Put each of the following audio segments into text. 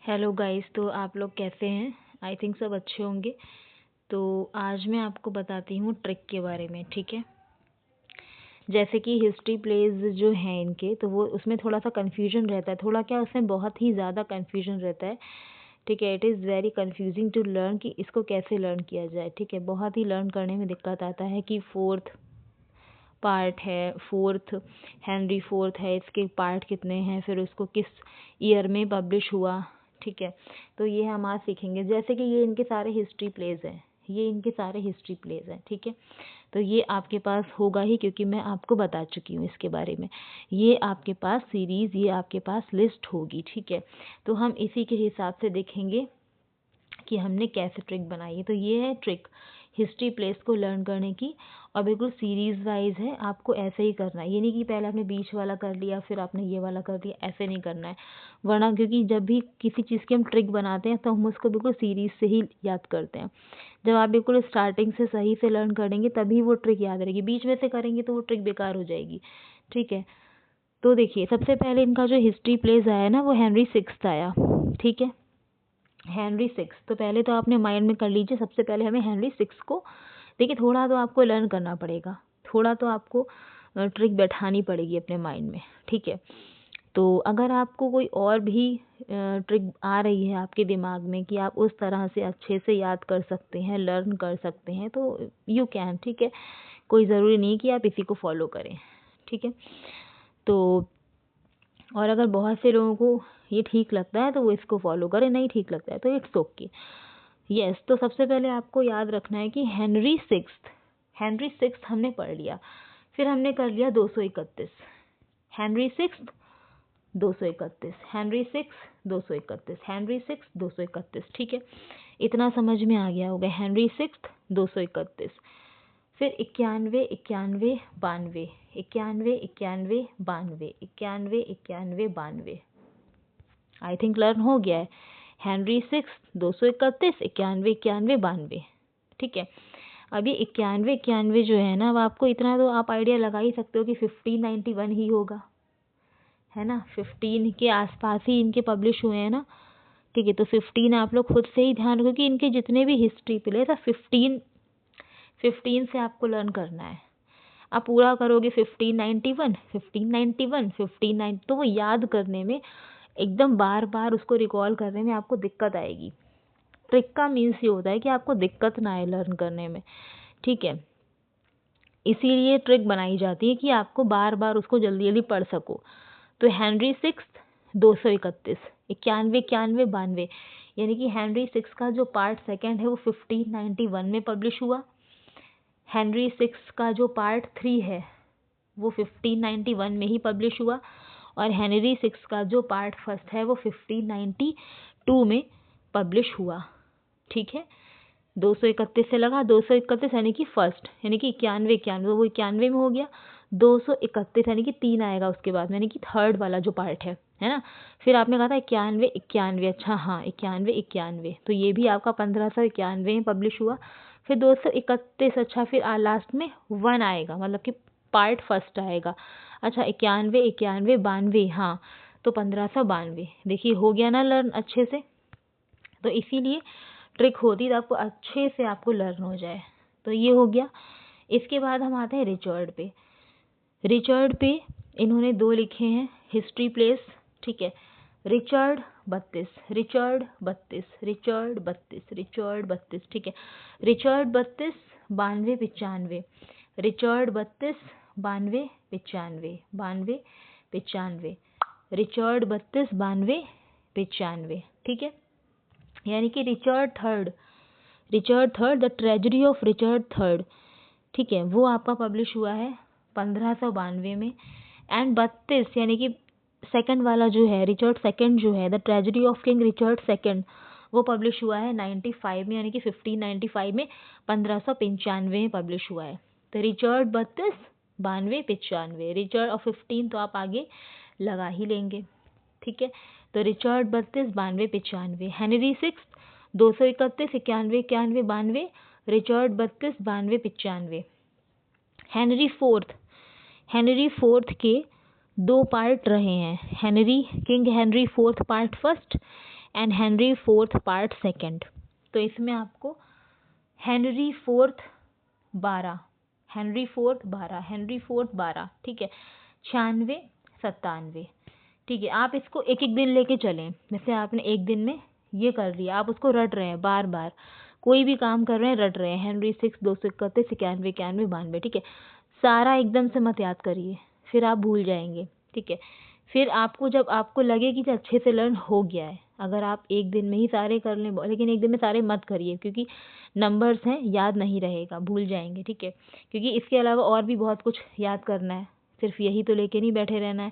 Hello guys, तो आप लोग कैसे हैं? आई थिंक सब अच्छे होंगे। तो आज मैं आपको बताती हूँ ट्रिक के बारे में, ठीक है। जैसे कि हिस्ट्री प्लेज जो हैं इनके, तो वो उसमें थोड़ा सा कन्फ्यूजन रहता है, थोड़ा क्या उसमें बहुत ही ज़्यादा कन्फ्यूजन रहता है, ठीक है। It is very confusing to learn कि इसको कैसे लर्न किया जाए, ठीक है। बहुत ही लर्न करने में दिक्कत आता है कि फोर्थ पार्ट है, फोर्थ हेनरी फोर्थ है, इसके पार्ट कितने हैं, फिर उसको किस ईयर में पब्लिश हुआ, ठीक है। तो ये हम आज सीखेंगे। जैसे कि ये इनके सारे हिस्ट्री प्लेज हैं, ये इनके सारे हिस्ट्री प्लेज हैं, ठीक है। तो ये आपके पास होगा ही, क्योंकि मैं आपको बता चुकी हूँ इसके बारे में। ये आपके पास सीरीज़, ये आपके पास लिस्ट होगी, ठीक है। तो हम इसी के हिसाब से देखेंगे कि हमने कैसे ट्रिक बनाई है। तो ये है ट्रिक हिस्ट्री प्लेस को लर्न करने की, और बिल्कुल सीरीज़ वाइज है। आपको ऐसे ही करना है, ये नहीं कि पहले आपने बीच वाला कर लिया फिर आपने ये वाला कर दिया, ऐसे नहीं करना है। वरना क्योंकि जब भी किसी चीज़ की हम ट्रिक बनाते हैं तो हम उसको बिल्कुल सीरीज़ से ही याद करते हैं। जब आप बिल्कुल स्टार्टिंग से सही से लर्न करेंगे तभी वो ट्रिक याद रहेगी, बीच में से करेंगे तो वो ट्रिक बेकार हो जाएगी, ठीक है। तो देखिए, सबसे पहले इनका जो हिस्ट्री प्लेस आया ना, वो हेनरी सिक्स्थ आया, ठीक है। हेनरी सिक्स, तो पहले तो आपने माइंड में कर लीजिए। सबसे पहले हमें हेनरी सिक्स को, देखिए थोड़ा तो आपको लर्न करना पड़ेगा, थोड़ा तो आपको ट्रिक बैठानी पड़ेगी अपने माइंड में, ठीक है। तो अगर आपको कोई और भी ट्रिक आ रही है आपके दिमाग में कि आप उस तरह से अच्छे से याद कर सकते हैं, लर्न कर सकते हैं, तो यू कैन, ठीक है। कोई ज़रूरी नहीं कि आप इसी को फॉलो करें, ठीक है। तो और अगर बहुत से लोगों को ये ठीक लगता है तो वो इसको फॉलो करें, नहीं ठीक लगता है तो इट्स ओके। यस, तो सबसे पहले आपको याद रखना है कि हेनरी सिक्स्थ हमने पढ़ लिया, फिर हमने कर लिया 231। Henry sixth 231, Henry six 231, Henry six 231, ठीक है। इतना समझ में आ गया होगा। हेनरी सिक्स्थ 231, फिर 91, 91, 92, 91, 91, 92, 91, 91, 92। आई थिंक लर्न हो गया है। हेनरी सिक्स 231, 91, 91, 92, ठीक है। अभी 91, 91 जो है ना, अब आपको इतना तो आप आइडिया लगा ही सकते हो कि 1591 ही होगा, है ना। 15 के आसपास ही इनके पब्लिश हुए हैं ना, ठीक है। तो 15 आप लोग खुद से ही ध्यान रखो कि इनके जितने भी हिस्ट्री प्ले था 15 से आपको लर्न करना है। आप पूरा करोगे 1591, 1591, 1590, तो वो याद करने में एकदम बार बार उसको रिकॉल करने में आपको दिक्कत आएगी। ट्रिक का मीन्स ये होता है कि आपको दिक्कत ना आए लर्न करने में, ठीक है। इसीलिए ट्रिक बनाई जाती है कि आपको बार बार उसको जल्दी जल्दी पढ़ सको। तो हेनरी सिक्स 231, 91, 91, 92, यानी कि हेनरी सिक्स का जो पार्ट सेकेंड है वो 1591 में पब्लिश हुआ। हेनरी सिक्स का जो पार्ट 3 है वो 1591 में ही पब्लिश हुआ, और हेनरी सिक्स का जो पार्ट फर्स्ट है वो 1592 में पब्लिश हुआ, ठीक है। 231 से लगा 231 यानी कि फर्स्ट, यानी कि 91, 91 वो 91 में हो गया। 231 यानी कि 3 आएगा उसके बाद, यानी कि थर्ड वाला जो पार्ट है ना। फिर आपने कहा था 91, 91, अच्छा हाँ 91, 91, तो ये भी आपका 1591 में पब्लिश हुआ। फिर 231, अच्छा फिर लास्ट में 1 आएगा, मतलब कि पार्ट फर्स्ट आएगा। अच्छा 91, 91, 92, हाँ तो 1592। देखिए हो गया ना लर्न अच्छे से। तो इसीलिए ट्रिक होती है आपको अच्छे से आपको लर्न हो जाए। तो ये हो गया। इसके बाद हम आते हैं रिचर्ड पे। रिचर्ड पे इन्होंने 2 लिखे हैं हिस्ट्री प्लेस, ठीक है। रिचर्ड 32, रिचर्ड 32, रिचर्ड 32, रिचर्ड 32, ठीक है। रिचर्ड 32, 92, 95, रिचर्ड 32, 92, 95, 92, 95, रिचर्ड 32, 92, 95, ठीक है। यानी कि Richard third the treasury of Richard third, ठीक है, वो आपका पब्लिश हुआ है 1592 में। एंड 32 यानी कि सेकंड वाला जो है, रिचर्ड सेकंड जो है, the treasury of king Richard second, वो पब्लिश हुआ है 95 में, यानी कि 1595 में, 1595 में पब्लिश हुआ है। तो रिचर्ड 32, 92, 95, रिचर्ड और 15 तो आप आगे लगा ही लेंगे, ठीक है। तो Richard 32, 92, 95, Henry six 231, 91, 91, 92, Richard 32, 92, 95। Henry fourth के 2 पार्ट रहे हैं, king Henry fourth part first and Henry fourth part second. तो इसमें आपको Henry fourth 12, Henry fourth 12, Henry fourth 12, ठीक है, 96, 97, ठीक है। आप इसको एक एक दिन लेके चलें। जैसे आपने एक दिन में ये कर लिया, आप उसको रट रहे हैं, बार बार कोई भी काम कर रहे हैं रट रहे हैं, हेनरी 6, 231, 91, 91, 92, ठीक है। सारा एकदम से मत याद करिए, फिर आप भूल जाएंगे, ठीक है। फिर आपको जब आपको लगे कि अच्छे से लर्न हो गया है, अगर आप एक दिन में ही सारे कर लें, लेकिन एक दिन में सारे मत करिए क्योंकि नंबर्स हैं, याद नहीं रहेगा, भूल जाएंगे, ठीक है। क्योंकि इसके अलावा और भी बहुत कुछ याद करना है, सिर्फ यही तो लेके नहीं बैठे रहना है,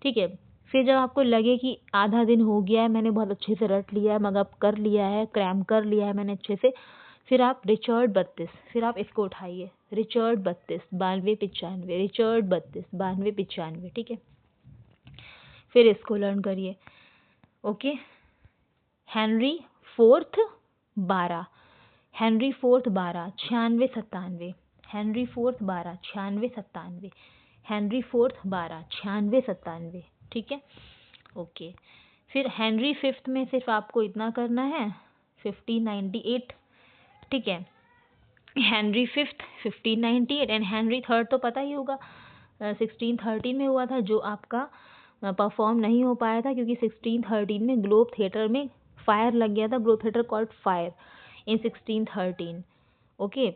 ठीक है। फिर जब आपको लगे कि आधा दिन हो गया है, मैंने बहुत अच्छे से रट लिया है, मगअप कर लिया है, क्रैम कर लिया है मैंने अच्छे से, फिर आप रिचर्ड 32, फिर आप इसको उठाइए, रिचर्ड 32, 92, 95, रिचर्ड 32, 92, 95, ठीक है। फिर इसको लर्न करिए, okay. Henry fourth 12, Henry fourth 12, 96, 97, Henry fourth 12, 96, 97, Henry fourth 12, 96, 97, ठीक है, ओके। फिर हेनरी फिफ्थ में सिर्फ आपको इतना करना है, 1598, ठीक है। Henry fifth 1598 and Henry third तो पता ही होगा, 1613 में हुआ था, जो आपका परफॉर्म नहीं हो पाया था क्योंकि 1613 में ग्लोब थिएटर में फायर लग गया था, globe theatre called fire in 1613, okay.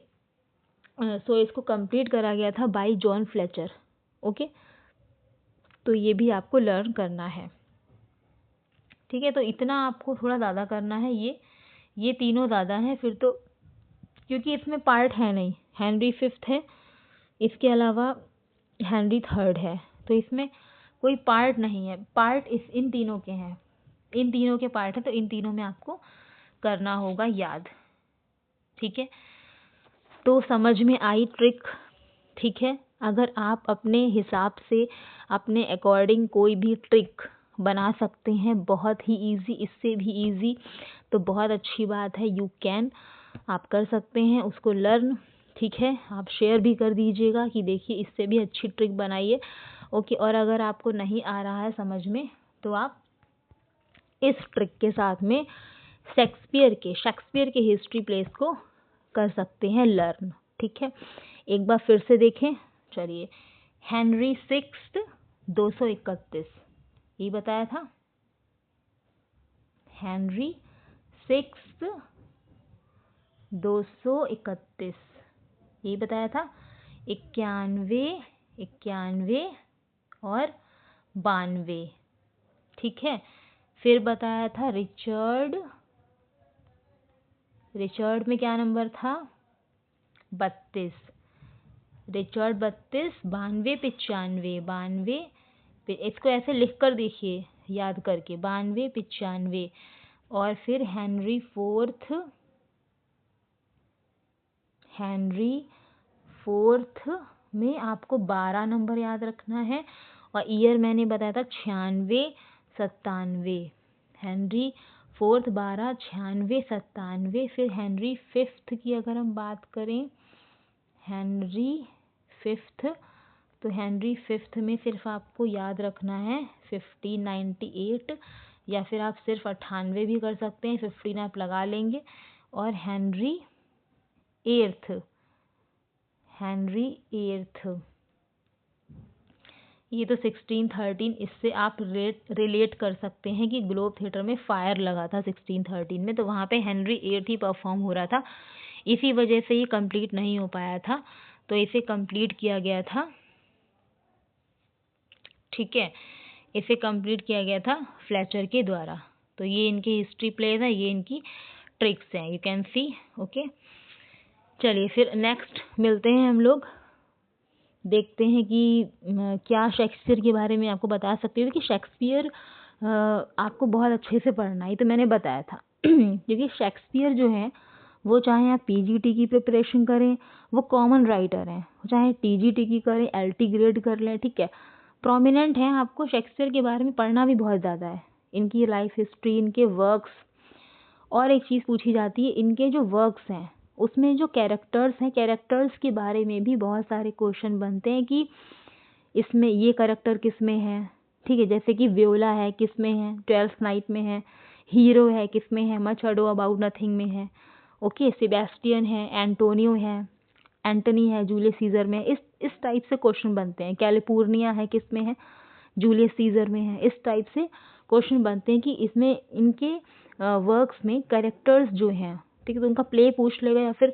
So इसको कंप्लीट करा गया था बाय जॉन फ्लेचर, ओके। तो ये भी आपको लर्न करना है, ठीक है। तो इतना आपको थोड़ा ज़्यादा करना है, ये तीनों ज़्यादा हैं फिर तो, क्योंकि इसमें पार्ट है नहीं, हेनरी फिफ्थ है, इसके अलावा हेनरी थर्ड है, तो इसमें कोई पार्ट नहीं है, पार्ट इन तीनों के हैं, इन तीनों के पार्ट हैं, तो इन तीनों में आपको करना होगा याद, ठीक है। तो समझ में आई ट्रिक, ठीक है। अगर आप अपने हिसाब से अपने अकॉर्डिंग कोई भी ट्रिक बना सकते हैं, बहुत ही इजी, इससे भी इजी, तो बहुत अच्छी बात है, यू कैन, आप कर सकते हैं उसको लर्न, ठीक है। आप शेयर भी कर दीजिएगा कि देखिए इससे भी अच्छी ट्रिक बनाइए, ओके। और अगर आपको नहीं आ रहा है समझ में, तो आप इस ट्रिक के साथ में शेक्सपियर के हिस्ट्री प्लेस को कर सकते हैं लर्न, ठीक है। एक बार फिर से देखें, चलिए। हेनरी सिक्स्थ 231, ये बताया था, हेनरी सिक्स्थ 231, ये बताया था, 91, 91 और 92, ठीक है। फिर बताया था रिचर्ड में क्या नंबर था, 32, रिचर्ड 32, 92, 95, 92, इसको ऐसे लिख कर देखिए याद करके, 92, 95, और फिर हेनरी फोर्थ में आपको 12 नंबर याद रखना है, और ईयर मैंने बताया था 96, 97, हेनरी फोर्थ 12, 96, 97। फिर हेनरी फिफ्थ की अगर हम बात करें, हेनरी फिफ्थ, तो हेनरी फिफ्थ में सिर्फ आपको याद रखना है 1598, या फिर आप सिर्फ 98 भी कर सकते हैं, 15 आप लगा लेंगे। और हेनरी एट्थ, ये तो 1613, इससे आप रिलेट कर सकते हैं कि ग्लोब थिएटर में फायर लगा था 1613 में, तो वहाँ पे हेनरी एट्थ ही परफॉर्म हो रहा था, इसी वजह से ये कंप्लीट नहीं हो पाया था, तो इसे कंप्लीट किया गया था, ठीक है, इसे कंप्लीट किया गया था फ्लेचर के द्वारा। तो ये इनके हिस्ट्री प्लेज है, ये इनकी ट्रिक्स हैं, यू कैन सी, ओके। चलिए फिर नेक्स्ट मिलते हैं हम लोग, देखते हैं कि क्या शेक्सपियर के बारे में आपको बता सकती हूँ कि शेक्सपियर आपको बहुत अच्छे से पढ़ना है, तो मैंने बताया था क्योंकि शेक्सपियर जो है वो, चाहे आप पीजीटी की प्रिपरेशन करें, वो कॉमन राइटर हैं, चाहे टीजीटी की करें, एलटी ग्रेड कर लें, ठीक है, प्रोमिनेंट हैं, आपको शेक्सपियर के बारे में पढ़ना भी बहुत ज़्यादा है, इनकी लाइफ हिस्ट्री, इनके वर्क्स। और एक चीज़ पूछी जाती है, इनके जो वर्क्स हैं उसमें जो कैरेक्टर्स हैं, कैरेक्टर्स के बारे में भी बहुत सारे क्वेश्चन बनते हैं कि इसमें ये कैरेक्टर किस में है, ठीक है, जैसे कि व्योला है किस में है, 12th नाइट में है, हीरो है किसमें है, मच अडो अबाउट नथिंग में है, ओके, सेबेस्टियन है, एंटोनियो है, एंटनी है जूलियस सीजर में। इस टाइप से क्वेश्चन बनते हैं। कैलिफोर्निया है किसमें है, जूलियस सीजर में है। इस टाइप से क्वेश्चन बनते हैं कि इसमें इनके वर्क्स में कैरेक्टर्स जो हैं, ठीक है, तो उनका प्ले पूछ लेगा या फिर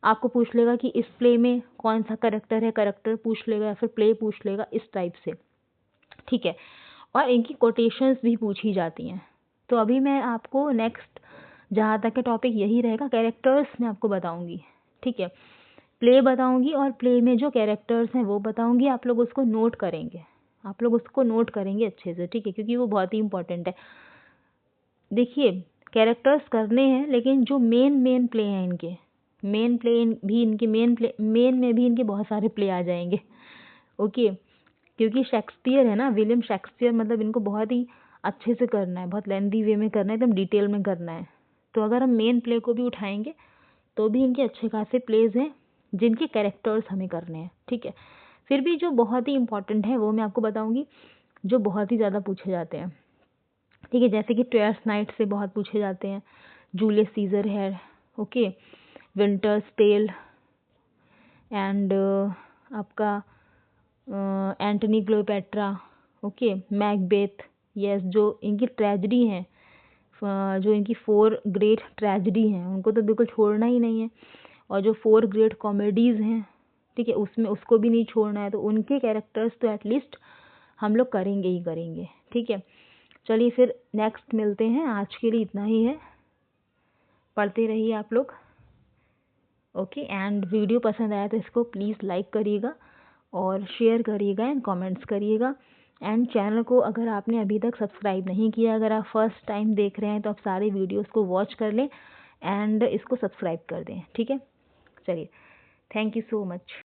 आपको पूछ लेगा कि इस प्ले में कौन सा कैरेक्टर है, कैरेक्टर पूछ लेगा या फिर प्ले पूछ लेगा, इस टाइप से, ठीक है। और इनकी कोटेशंस भी पूछी जाती हैं। तो अभी मैं आपको नेक्स्ट जहाँ तक का टॉपिक यही रहेगा, कैरेक्टर्स मैं आपको बताऊंगी, ठीक है, प्ले बताऊंगी और प्ले में जो कैरेक्टर्स हैं वो बताऊंगी। आप लोग उसको नोट करेंगे, आप लोग उसको नोट करेंगे अच्छे से, ठीक है, क्योंकि वो बहुत ही इंपॉर्टेंट है। देखिए कैरेक्टर्स करने हैं, लेकिन जो मेन प्ले हैं इनके, मेन प्ले भी इनके मेन में भी इनके बहुत सारे प्ले आ जाएंगे, ओके, क्योंकि शेक्सपियर है ना, विलियम शेक्सपियर, मतलब इनको बहुत ही अच्छे से करना है, बहुत लेंथी वे में करना है, एकदम डिटेल में करना है। तो अगर हम मेन प्ले को भी उठाएंगे तो भी इनके अच्छे खासे प्लेज हैं जिनके कैरेक्टर्स हमें करने हैं, ठीक है। फिर भी जो बहुत ही इंपॉर्टेंट है वो मैं आपको बताऊंगी, जो बहुत ही ज़्यादा पूछे जाते हैं, ठीक है, जैसे कि ट्वेल्थ नाइट से बहुत पूछे जाते हैं, जूलियस सीजर है, ओके, विंटर्स टेल, एंड आपका एंटनी क्लोपेट्रा, ओके, मैकबेथ, यस, जो इनकी ट्रेजेडी हैं, जो इनकी 4 ग्रेट ट्रेजेडी हैं उनको तो बिल्कुल छोड़ना ही नहीं है, और जो 4 ग्रेट कॉमेडीज़ हैं, ठीक है, उसमें उसको भी नहीं छोड़ना है। तो उनके कैरेक्टर्स तो एटलीस्ट हम लोग करेंगे ही करेंगे, ठीक है। चलिए फिर नेक्स्ट मिलते हैं, आज के लिए इतना ही है, पढ़ते रहिए आप लोग, ओके। एंड वीडियो पसंद आया तो इसको प्लीज़ लाइक करिएगा और शेयर करिएगा एंड कमेंट्स करिएगा। एंड चैनल को अगर आपने अभी तक सब्सक्राइब नहीं किया, अगर आप फर्स्ट टाइम देख रहे हैं तो आप सारे वीडियोस को वॉच कर लें एंड इसको सब्सक्राइब कर दें, ठीक है। चलिए, थैंक यू सो मच।